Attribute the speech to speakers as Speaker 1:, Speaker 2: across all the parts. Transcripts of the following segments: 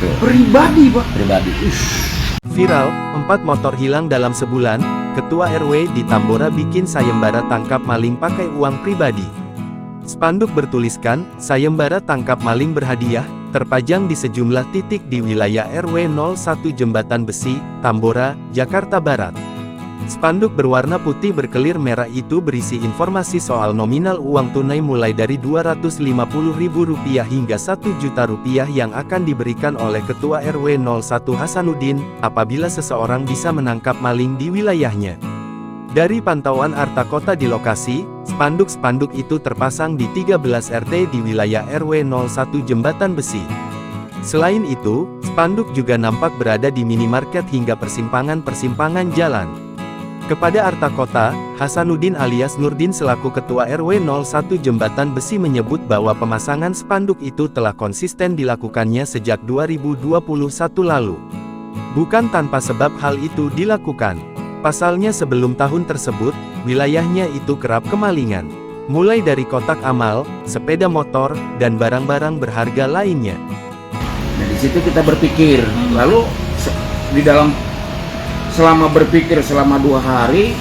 Speaker 1: betul.
Speaker 2: Pribadi, Pak?
Speaker 1: Pribadi.
Speaker 3: Viral, 4 motor hilang dalam sebulan, Ketua RW di Tambora bikin sayembara tangkap maling pakai uang pribadi. Spanduk bertuliskan, sayembara tangkap maling berhadiah, terpajang di sejumlah titik di wilayah RW 01 Jembatan Besi, Tambora, Jakarta Barat. Spanduk berwarna putih berkelir merah itu berisi informasi soal nominal uang tunai mulai dari Rp250.000 hingga Rp1.000.000 yang akan diberikan oleh Ketua RW 01 Hasanuddin, apabila seseorang bisa menangkap maling di wilayahnya. Dari pantauan Arta Kota di lokasi, spanduk-spanduk itu terpasang di 13 RT di wilayah RW 01 Jembatan Besi. Selain itu, spanduk juga nampak berada di minimarket hingga persimpangan-persimpangan jalan. Kepada Arta Kota, Hasanuddin alias Nurdin selaku Ketua RW 01 Jembatan Besi menyebut bahwa pemasangan spanduk itu telah konsisten dilakukannya sejak 2021 lalu. Bukan tanpa sebab hal itu dilakukan. Pasalnya sebelum tahun tersebut, wilayahnya itu kerap kemalingan. Mulai dari kotak amal, sepeda motor, dan barang-barang berharga lainnya.
Speaker 1: Nah, di situ kita berpikir, lalu di dalam selama berpikir selama 2 hari,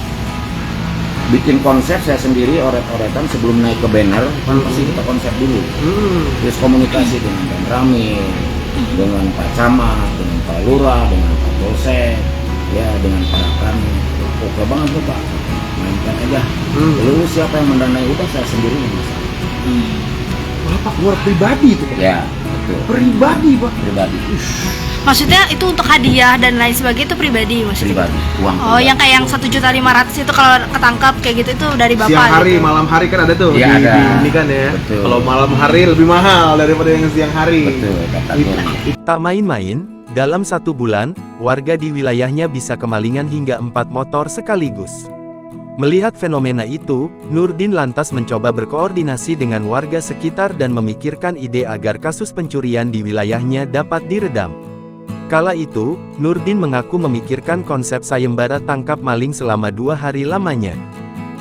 Speaker 1: bikin konsep saya sendiri oret-oretan sebelum naik ke banner, kan pasti kita konsep dulu. Terus komunikasi dengan Dan Ramil, dengan Pak Camat, dengan Pak Lurah, dengan Pak Polsek, ya dengan Pak Rakan. Oke banget tuh Pak, mainkan aja. Lalu siapa yang mendanai, udah saya sendiri yang masalah.
Speaker 2: Bapak keluar pribadi itu, Pak?
Speaker 1: Ya, betul.
Speaker 2: Pribadi, Pak?
Speaker 1: Pribadi.
Speaker 4: Maksudnya itu untuk hadiah dan lain sebagainya itu pribadi maksudnya?
Speaker 1: Pribadi, uang
Speaker 4: Oh,
Speaker 1: pribadi.
Speaker 4: yang kayak yang 1.500.000 itu kalau ketangkap kayak gitu itu dari Bapak
Speaker 2: Siang hari,
Speaker 4: gitu?
Speaker 2: malam hari kan ada tuh.
Speaker 1: Iya, ada.
Speaker 2: Ini kan ya.
Speaker 1: Betul.
Speaker 2: Kalau malam hari lebih mahal daripada yang siang hari.
Speaker 1: Betul, kategori.
Speaker 3: Tak main-main, dalam 1 bulan, warga di wilayahnya bisa kemalingan hingga 4 motor sekaligus. Melihat fenomena itu, Nurdin lantas mencoba berkoordinasi dengan warga sekitar dan memikirkan ide agar kasus pencurian di wilayahnya dapat diredam. Kala itu, Nurdin mengaku memikirkan konsep sayembara tangkap maling selama 2 hari lamanya.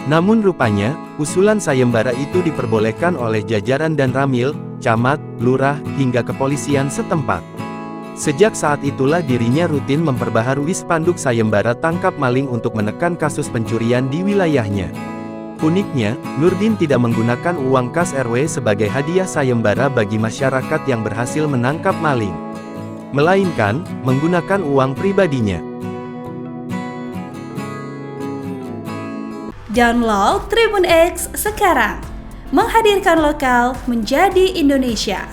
Speaker 3: Namun rupanya, usulan sayembara itu diperbolehkan oleh jajaran Dan Ramil, Camat, Lurah, hingga kepolisian setempat. Sejak saat itulah dirinya rutin memperbaharui spanduk sayembara tangkap maling untuk menekan kasus pencurian di wilayahnya. Uniknya, Nurdin tidak menggunakan uang kas RW sebagai hadiah sayembara bagi masyarakat yang berhasil menangkap maling, melainkan menggunakan uang pribadinya.
Speaker 5: Download Tribun X sekarang, menghadirkan lokal menjadi Indonesia.